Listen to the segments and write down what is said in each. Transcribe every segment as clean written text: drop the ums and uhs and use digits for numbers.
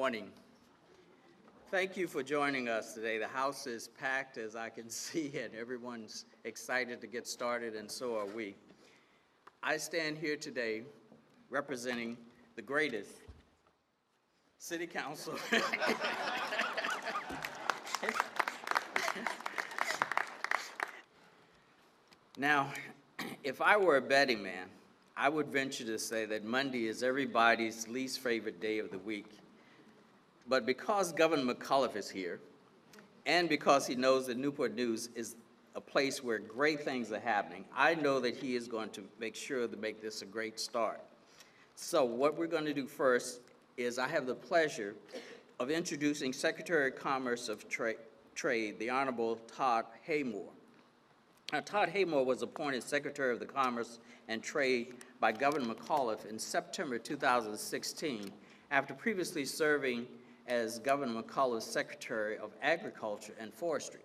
morning. Thank you for joining us today. The house is packed, as I can see, and everyone's excited to get started, and so are we. I stand here today representing the greatest city council. Now, if I were a betting man, I would venture to say that Monday is everybody's least favorite day of the week. But because Governor McAuliffe is here, and because he knows that Newport News is a place where great things are happening, I know that he is going to make sure to make this a great start. So what we're going to do first is I have the pleasure of introducing Secretary of Commerce of Trade, the Honorable Todd Haymore. Now, Todd Haymore was appointed Secretary of the Commerce and Trade by Governor McAuliffe in September 2016 after previously serving as Governor McAuliffe's Secretary of Agriculture and Forestry.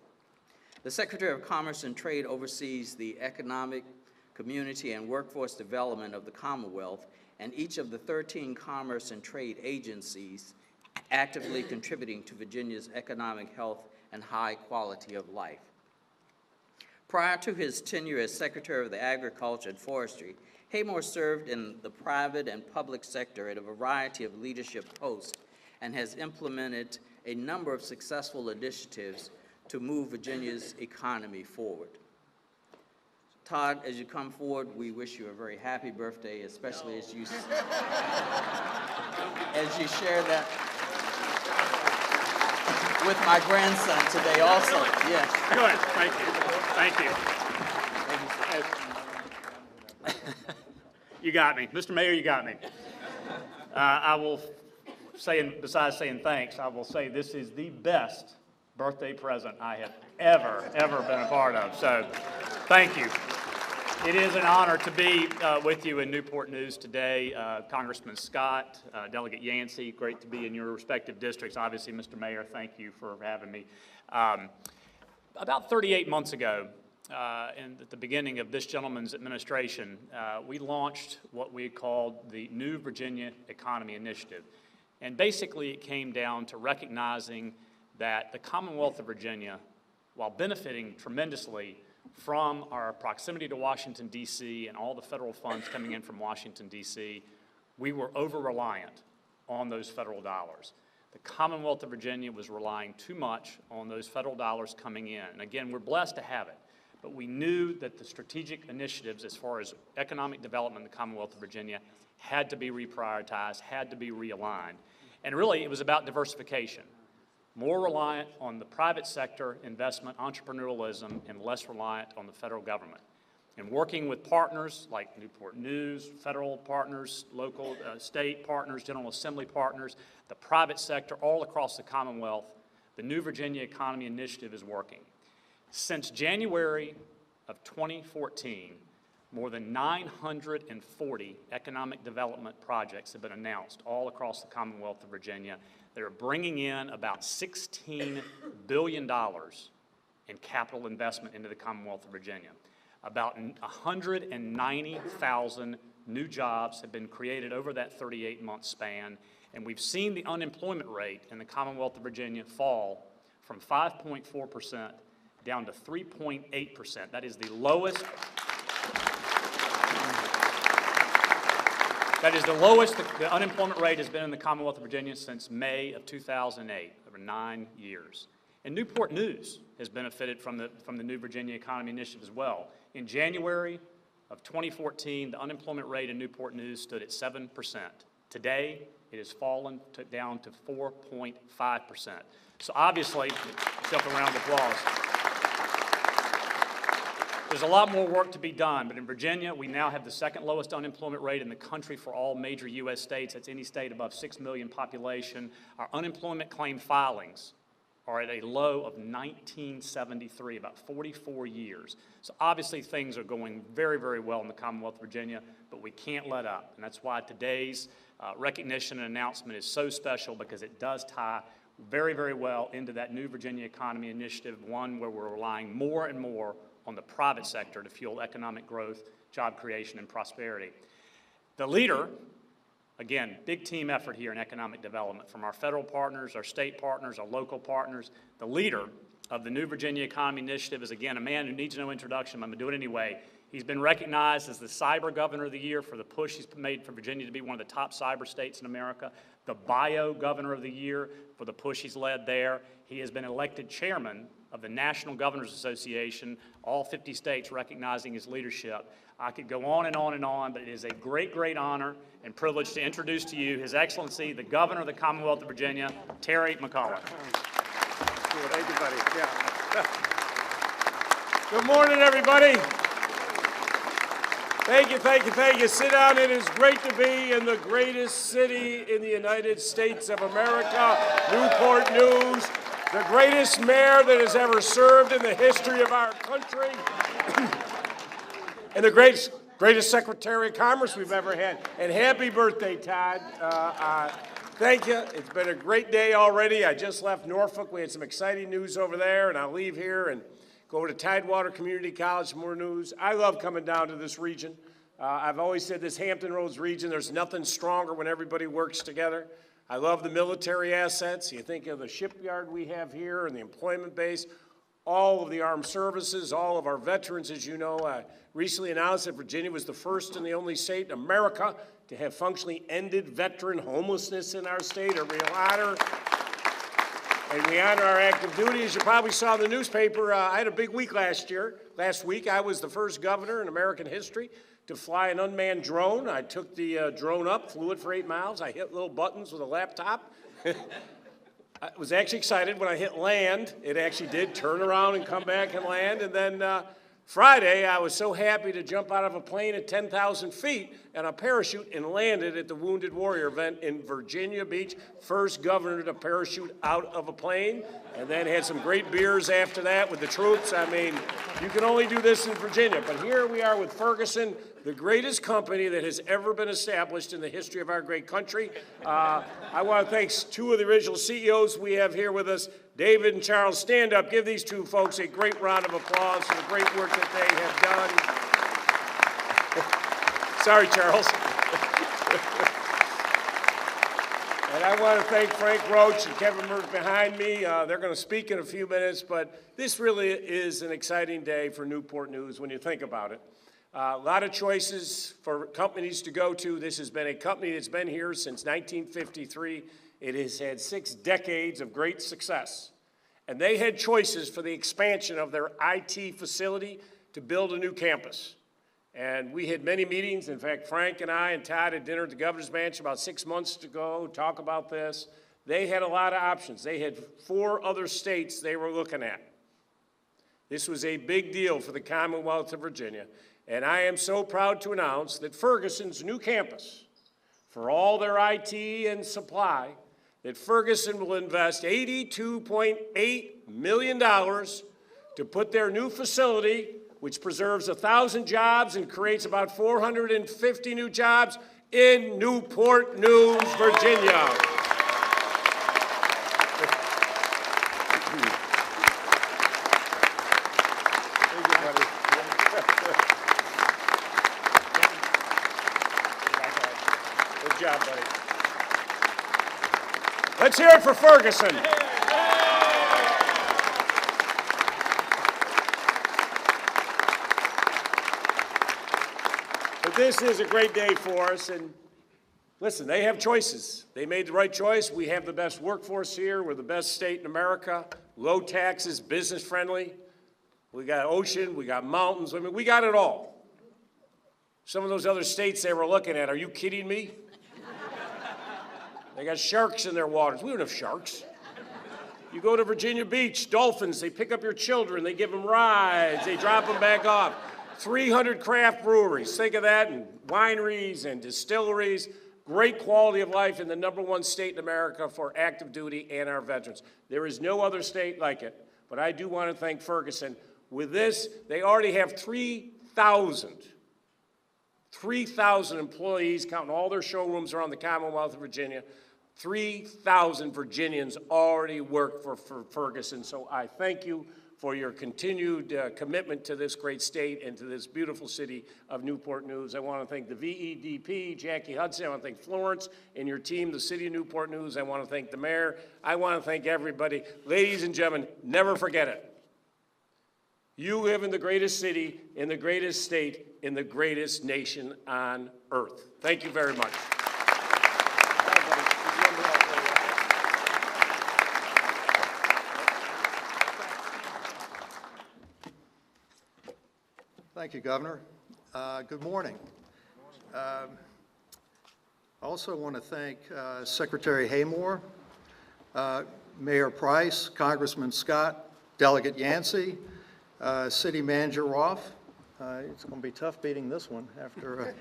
The Secretary of Commerce and Trade oversees the economic, community, and workforce development of the Commonwealth and each of the 13 commerce and trade agencies actively contributing to Virginia's economic health and high quality of life. Prior to his tenure as Secretary of the Agriculture and Forestry, Haymore served in the private and public sector at a variety of leadership posts and has implemented a number of successful initiatives to move Virginia's economy forward. Todd, as you come forward, we wish you a very happy birthday, especially as you share that with my grandson today also. Yes. Good, thank you. You got me. Mr. Mayor, you got me. I will say, besides saying thanks, I will say this is the best birthday present I have ever been a part of. So thank you. It is an honor to be with you in Newport News today. Congressman Scott, Delegate Yancey, great to be in your respective districts. Obviously, Mr. Mayor, thank you for having me. About 38 months ago, at the beginning of this gentleman's administration, we launched what we called the New Virginia Economy Initiative. And basically, it came down to recognizing that the Commonwealth of Virginia, while benefiting tremendously from our proximity to Washington, D.C., and all the federal funds coming in from Washington, D.C., we were over-reliant on those federal dollars. The Commonwealth of Virginia was relying too much on those federal dollars coming in. And again, we're blessed to have it, but we knew that the strategic initiatives as far as economic development in the Commonwealth of Virginia had to be reprioritized, had to be realigned. And really, it was about diversification. More reliant on the private sector investment, entrepreneurialism, and less reliant on the federal government. And working with partners like Newport News, federal partners, local, state partners, General Assembly partners, the private sector all across the Commonwealth, the New Virginia Economy Initiative is working. Since January of 2014, more than 940 economic development projects have been announced all across the Commonwealth of Virginia. They're bringing in about $16 billion in capital investment into the Commonwealth of Virginia. About 190,000 new jobs have been created over that 38-month span, and we've seen the unemployment rate in the Commonwealth of Virginia fall from 5.4% down to 3.8%. That is the lowest. That is the lowest the unemployment rate has been in the Commonwealth of Virginia since May of 2008, over 9 years. And Newport News has benefited from the New Virginia Economy Initiative as well. In January of 2014, the unemployment rate in Newport News stood at 7%. Today, it has fallen down to 4.5%. So obviously, yourself a round of applause. There's a lot more work to be done, but in Virginia, we now have the second lowest unemployment rate in the country for all major U.S. states. That's any state above 6 million population. Our unemployment claim filings are at a low of 1973, about 44 years. So obviously things are going very, very well in the Commonwealth of Virginia, but we can't let up. And that's why today's recognition and announcement is so special, because it does tie very, very well into that New Virginia Economy Initiative, one where we're relying more and more on the private sector to fuel economic growth, job creation, and prosperity. The leader Again, big team effort here in economic development from our federal partners, our state partners, our local partners. The leader of the New Virginia Economy Initiative is, again, a man who needs no introduction. I'm going to do it anyway. He's been recognized as the Cyber Governor of the Year for the push he's made for Virginia to be one of the top cyber states in America, the Bio Governor of the Year for the push he's led there. He has been elected chairman of the National Governors Association, all 50 states recognizing his leadership. I could go on and on and on, but it is a great, great honor and privilege to introduce to you His Excellency, the Governor of the Commonwealth of Virginia, Terry McAuliffe. Thank you, buddy. Yeah. Good morning, everybody. Thank you, thank you, thank you. Sit down. It is great to be in the greatest city in the United States of America, Newport News, the greatest mayor that has ever served in the history of our country, and the greatest Secretary of Commerce we've ever had. And happy birthday, Todd. Thank you. It's been a great day already. I just left Norfolk. We had some exciting news over there, and I'll leave here and go to Tidewater Community College, more news. I love coming down to this region. I've always said this Hampton Roads region, there's nothing stronger when everybody works together. I love the military assets. You think of the shipyard we have here and the employment base, all of the armed services, all of our veterans, as you know. I recently announced that Virginia was the first and the only state in America to have functionally ended veteran homelessness in our state, a real honor. And we honor our active duty. As you probably saw in the newspaper, I had a big week last year. Last week, I was the first governor in American history to fly an unmanned drone. I took the drone up, flew it for 8 miles. I hit little buttons with a laptop. I was actually excited when I hit land. It actually did turn around and come back and land. And then Friday, I was so happy to jump out of a plane at 10,000 feet and a parachute and landed at the Wounded Warrior event in Virginia Beach. First governor to parachute out of a plane, and then had some great beers after that with the troops. I mean, you can only do this in Virginia. But here we are with Ferguson, the greatest company that has ever been established in the history of our great country. I want to thank two of the original CEOs we have here with us, David and Charles. Stand up. Give these two folks a great round of applause for the great work that they have done. Sorry, Charles. And I want to thank Frank Roach and Kevin Merck behind me. They're going to speak in a few minutes, but this really is an exciting day for Newport News when you think about it. A lot of choices for companies to go to. This has been a company that's been here since 1953. It has had 6 decades of great success. And they had choices for the expansion of their IT facility to build a new campus. And we had many meetings. In fact, Frank and I and Todd had dinner at the Governor's Mansion about 6 months ago, talk about this. They had a lot of options. They had 4 other states they were looking at. This was a big deal for the Commonwealth of Virginia. And I am so proud to announce that Ferguson's new campus, for all their IT and supply, that Ferguson will invest $82.8 million to put their new facility, which preserves 1,000 jobs and creates about 450 new jobs in Newport News, Virginia. Thank you, buddy. Good job, buddy. Let's hear it for Ferguson. But this is a great day for us, and listen, they have choices. They made the right choice. We have the best workforce here. We're the best state in America. Low taxes, business friendly. We got ocean, we got mountains. I mean, we got it all. Some of those other states they were looking at, are you kidding me? They got sharks in their waters. We don't have sharks. You go to Virginia Beach, dolphins, they pick up your children, they give them rides, they drop them back off. 300 craft breweries, think of that, and wineries and distilleries. Great quality of life in the #1 state in America for active duty and our veterans. There is no other state like it, but I do want to thank Ferguson. With this, they already have 3,000 employees, counting all their showrooms around the Commonwealth of Virginia, 3,000 Virginians already work for Ferguson, so I thank you for your continued commitment to this great state and to this beautiful city of Newport News. I want to thank the VEDP, Jackie Hudson. I want to thank Florence and your team, the city of Newport News. I want to thank the mayor. I want to thank everybody. Ladies and gentlemen, never forget it. You live in the greatest city, in the greatest state, in the greatest nation on earth. Thank you very much. Thank you, Governor. Good morning. I also want to thank Secretary Haymore, Mayor Price, Congressman Scott, Delegate Yancey, City Manager Roth. It's going to be tough beating this one after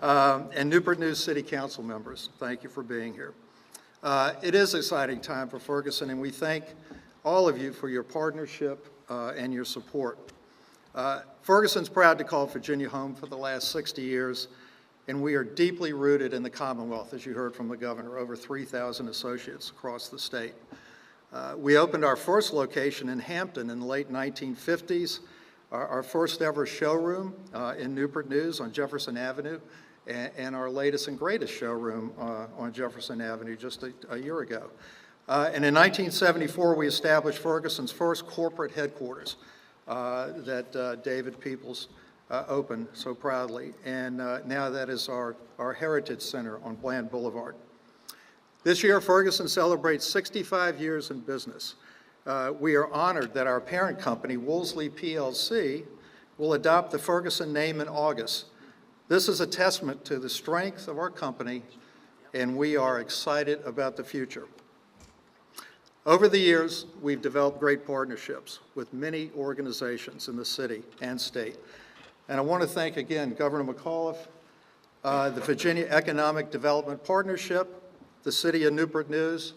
and Newport News City Council members. Thank you for being here. It is an exciting time for Ferguson, and we thank all of you for your partnership and your support. Ferguson's proud to call Virginia home for the last 60 years, and we are deeply rooted in the Commonwealth, as you heard from the governor, over 3,000 associates across the state. We opened our first location in Hampton in the late 1950s, our first ever showroom in Newport News on Jefferson Avenue, and our latest and greatest showroom on Jefferson Avenue just a year ago. And in 1974, we established Ferguson's first corporate headquarters that David Peoples opened so proudly, and now that is our Heritage Center on Bland Boulevard. This year, Ferguson celebrates 65 years in business. We are honored that our parent company, Woolsey PLC, will adopt the Ferguson name in August. This is a testament to the strength of our company, and we are excited about the future. Over the years, we've developed great partnerships with many organizations in the city and state. And I want to thank again Governor McAuliffe, the Virginia Economic Development Partnership, the City of Newport News,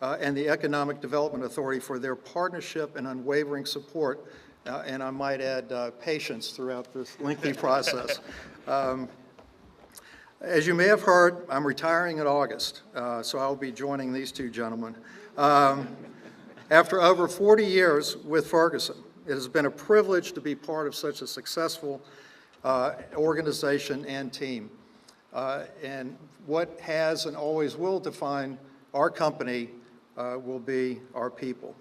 and the Economic Development Authority for their partnership and unwavering support, and I might add patience throughout this lengthy process. As you may have heard, I'm retiring in August, so I'll be joining these two gentlemen. After over 40 years with Ferguson, it has been a privilege to be part of such a successful organization and team. And what has and always will define our company will be our people.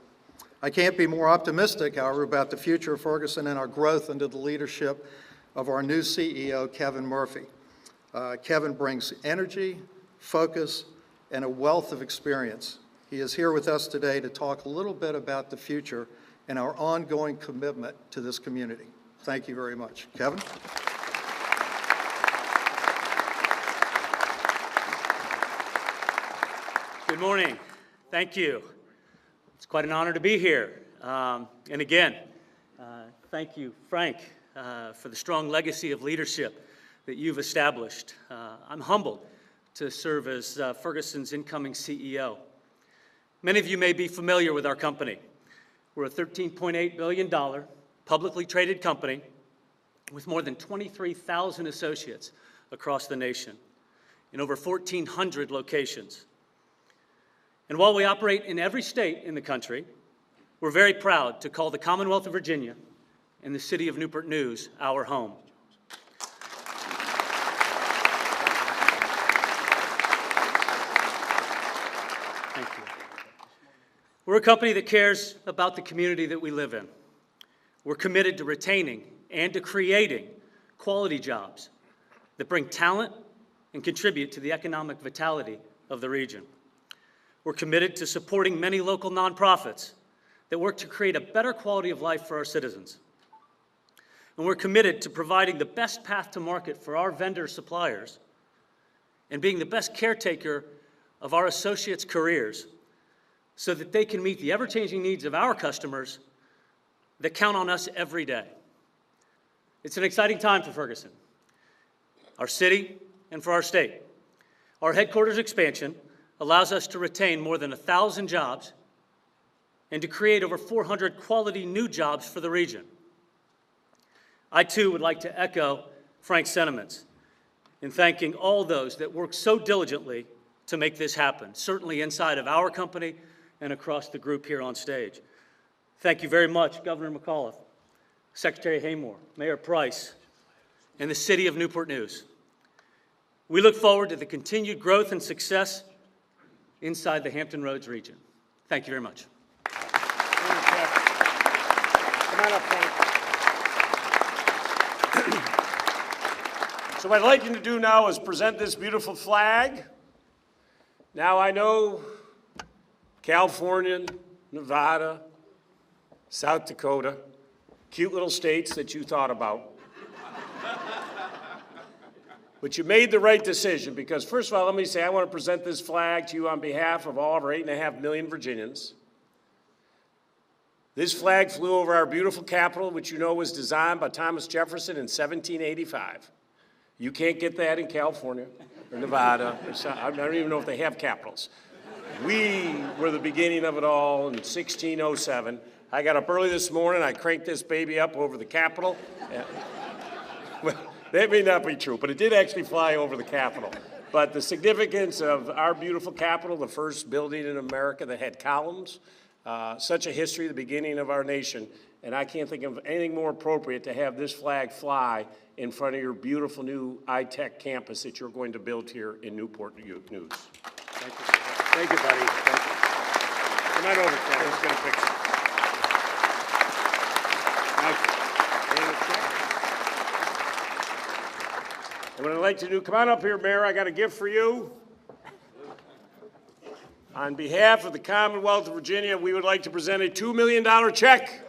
I can't be more optimistic, however, about the future of Ferguson and our growth under the leadership of our new CEO, Kevin Murphy. Kevin brings energy, focus, and a wealth of experience. He is here with us today to talk a little bit about the future and our ongoing commitment to this community. Thank you very much. Kevin? Good morning. Thank you. It's quite an honor to be here. And again, thank you, Frank, for the strong legacy of leadership that you've established. I'm humbled to serve as Ferguson's incoming CEO. Many of you may be familiar with our company. We're a $13.8 billion publicly traded company with more than 23,000 associates across the nation in over 1,400 locations. And while we operate in every state in the country, we're very proud to call the Commonwealth of Virginia and the city of Newport News our home. Thank you. We're a company that cares about the community that we live in. We're committed to retaining and to creating quality jobs that bring talent and contribute to the economic vitality of the region. We're committed to supporting many local nonprofits that work to create a better quality of life for our citizens. And we're committed to providing the best path to market for our vendor suppliers and being the best caretaker of our associates' careers so that they can meet the ever-changing needs of our customers that count on us every day. It's an exciting time for Ferguson, our city, and for our state. Our headquarters expansion allows us to retain more than 1,000 jobs and to create over 400 quality new jobs for the region. I, too, would like to echo Frank's sentiments in thanking all those that work so diligently to make this happen, certainly inside of our company and across the group here on stage. Thank you very much, Governor McAuliffe, Secretary Haymore, Mayor Price, and the City of Newport News. We look forward to the continued growth and success inside the Hampton Roads region. Thank you very much. Come on up, Frank. So what I'd like you to do now is present this beautiful flag. Now I know California, Nevada, South Dakota, cute little states that you thought about. But you made the right decision because, first of all, let me say I want to present this flag to you on behalf of all of our 8.5 million Virginians. This flag flew over our beautiful capital, which you know was designed by Thomas Jefferson in 1785. You can't get that in California or Nevada. I don't even know if they have capitals. We were the beginning of it all in 1607. I got up early this morning. I cranked this baby up over the Capitol. Well, that may not be true, but it did actually fly over the Capitol. But the significance of our beautiful Capitol, the first building in America that had columns, such a history, the beginning of our nation, and I can't think of anything more appropriate to have this flag fly in front of your beautiful new high-tech campus that you're going to build here in Newport News. Thank you. Thank you, buddy. Thank you. Come on over, Ken. Let's get a picture. And what I'd like to do, come on up here, Mayor. I got a gift for you. On behalf of the Commonwealth of Virginia, we would like to present a $2 million check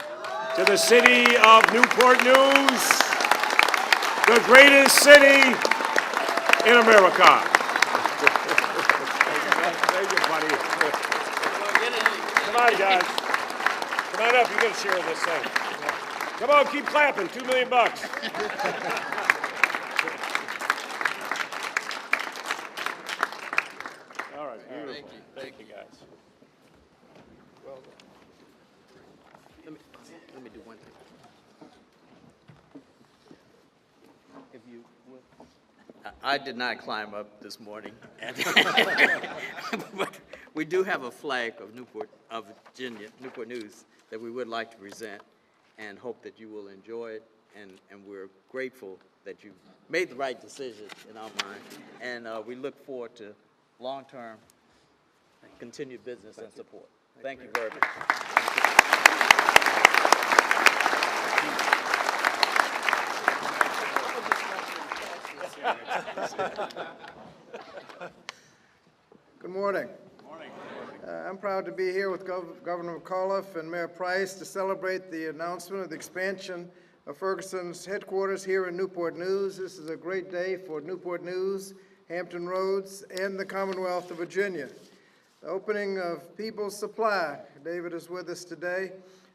to the city of Newport News, the greatest city in America. Thank you, buddy. Come on, guys. Come on up. You got to share this thing. Come on, keep clapping. $2 million. All right, beautiful. Thank you, guys. Well done. Let me do one thing. If you would. I did not climb up this morning, but we do have a flag of Virginia, Newport News, that we would like to present and hope that you will enjoy it. And we're grateful that you made the right decision in our mind. And we look forward to long-term continued business and support. Thank you very much. Good morning. I'm proud to be here with Governor McAuliffe and Mayor Price to celebrate the announcement of the expansion of Ferguson's headquarters here in Newport News. This is a great day for Newport News, Hampton Roads, and the Commonwealth of Virginia. The opening of People's Supply, David is with us today,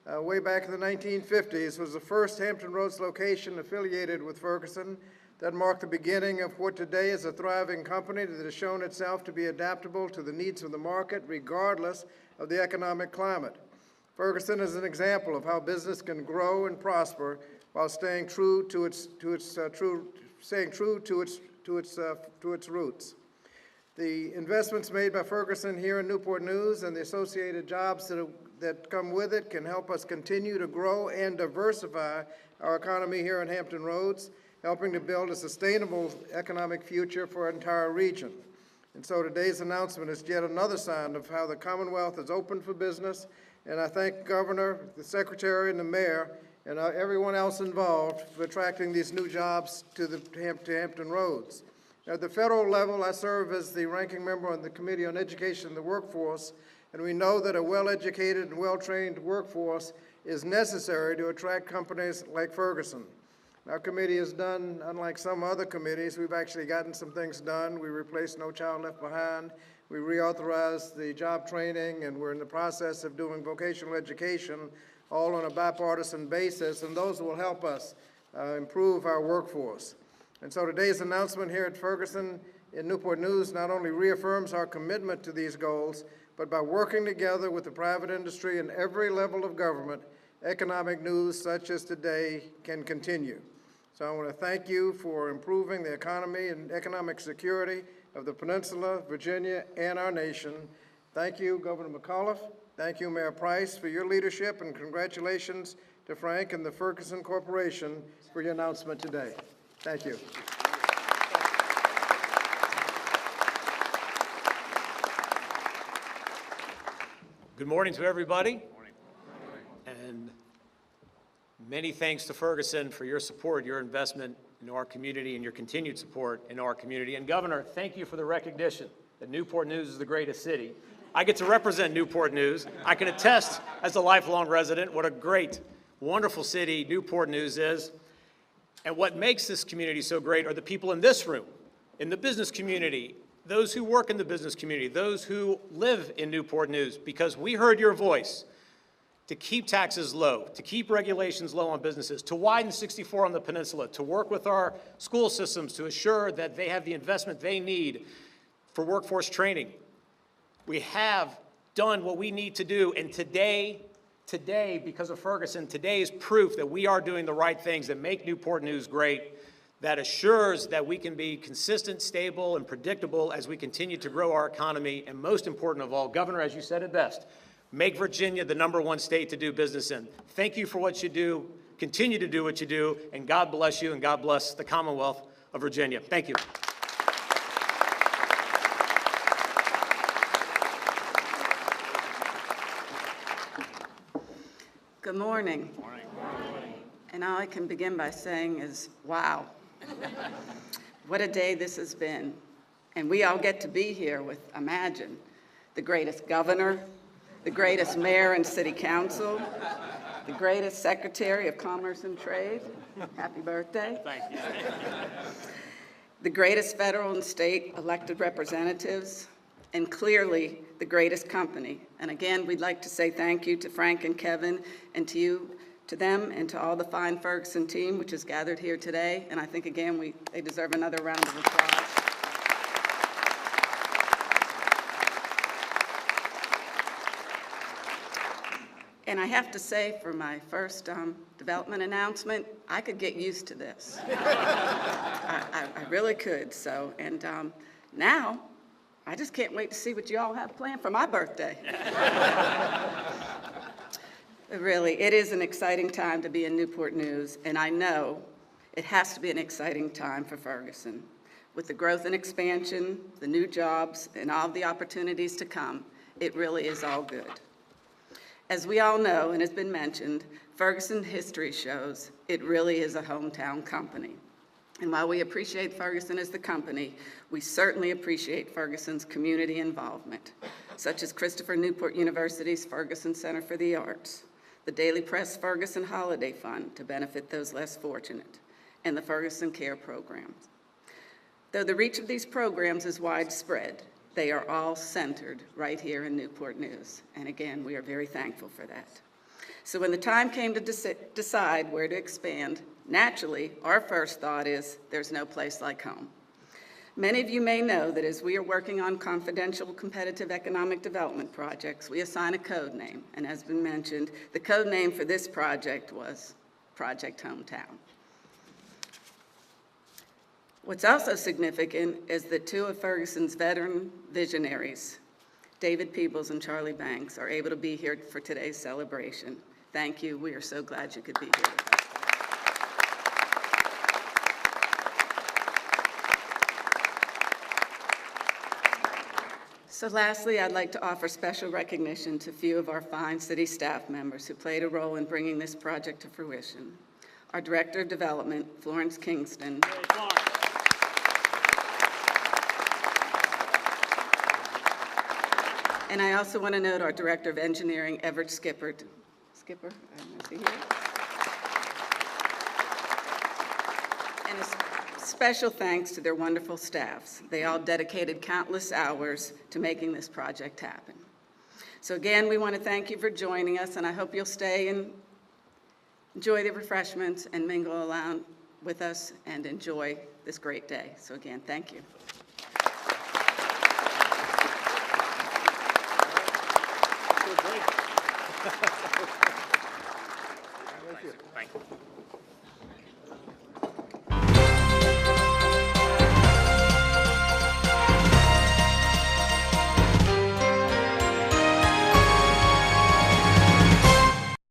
way back in the 1950s, was the first Hampton Roads location affiliated with Ferguson. That marked the beginning of what today is a thriving company that has shown itself to be adaptable to the needs of the market regardless of the economic climate. Ferguson is an example of how business can grow and prosper while staying true to its roots. The investments made by Ferguson here in Newport News and the associated jobs that come with it can help us continue to grow and diversify our economy here in Hampton Roads, helping to build a sustainable economic future for our entire region. And so today's announcement is yet another sign of how the Commonwealth is open for business, and I thank the Governor, the Secretary, and the Mayor, and everyone else involved for attracting these new jobs to Hampton Roads. At the federal level, I serve as the ranking member on the Committee on Education and the Workforce, and we know that a well-educated and well-trained workforce is necessary to attract companies like Ferguson. Our committee has done, unlike some other committees, we've actually gotten some things done. We replaced No Child Left Behind. We reauthorized the job training, and we're in the process of doing vocational education, all on a bipartisan basis, and those will help us improve our workforce. And so today's announcement here at Ferguson in Newport News not only reaffirms our commitment to these goals, but by working together with the private industry and every level of government, economic news such as today can continue. So I want to thank you for improving the economy and economic security of the Peninsula, Virginia, and our nation. Thank you, Governor McAuliffe. Thank you, Mayor Price, for your leadership, and congratulations to Frank and the Ferguson Corporation for your announcement today. Thank you. Good morning to everybody. And many thanks to Ferguson for your support, your investment in our community, and your continued support in our community. And Governor, thank you for the recognition that Newport News is the greatest city. I get to represent Newport News. I can attest as a lifelong resident what a great, wonderful city Newport News is. And what makes this community so great are the people in this room, in the business community, those who work in the business community, those who live in Newport News, because we heard your voice to keep taxes low, to keep regulations low on businesses, to widen 64 on the peninsula, to work with our school systems to assure that they have the investment they need for workforce training. We have done what we need to do, and today, because of Ferguson, today is proof that we are doing the right things that make Newport News great, that assures that we can be consistent, stable, and predictable as we continue to grow our economy, and most important of all, Governor, as you said it best, make Virginia the #1 state to do business in. Thank you for what you do, continue to do what you do, and God bless you, and God bless the Commonwealth of Virginia. Thank you. Good morning. And all I can begin by saying is, wow. What a day this has been. And we all get to be here with, imagine, the greatest governor, the greatest mayor and city council, the greatest secretary of commerce and trade. Happy birthday. Thank you. The greatest federal and state elected representatives, and clearly the greatest company. And again, we'd like to say thank you to Frank and Kevin, and to you, to them, and to all the fine Ferguson team, which is gathered here today. And I think, again, they deserve another round of applause. And I have to say, for my first development announcement, I could get used to this. I really could. So, and now, I just can't wait to see what you all have planned for my birthday. Really, it is an exciting time to be in Newport News, and I know it has to be an exciting time for Ferguson. With the growth and expansion, the new jobs, and all the opportunities to come, it really is all good. As we all know, and has been mentioned, Ferguson history shows it really is a hometown company. And while we appreciate Ferguson as the company, we certainly appreciate Ferguson's community involvement, such as Christopher Newport University's Ferguson Center for the Arts, the Daily Press Ferguson Holiday Fund to benefit those less fortunate, and the Ferguson Care programs. Though the reach of these programs is widespread, they are all centered right here in Newport News. And again, we are very thankful for that. So when the time came to decide where to expand, naturally, our first thought is there's no place like home. Many of you may know that as we are working on confidential competitive economic development projects, we assign a code name. And as been mentioned, the code name for this project was Project Hometown. What's also significant is that two of Ferguson's veteran visionaries, David Peebles and Charlie Banks, are able to be here for today's celebration. Thank you. We are so glad you could be here with us. So lastly, I'd like to offer special recognition to a few of our fine city staff members who played a role in bringing this project to fruition. Our Director of Development, Florence Kingston. And I also want to note our Director of Engineering, Everett Skipper. Skipper, is he here? And a special thanks to their wonderful staffs. They all dedicated countless hours to making this project happen. So again, we want to thank you for joining us, and I hope you'll stay and enjoy the refreshments and mingle around with us and enjoy this great day. So again, thank you. Thank you.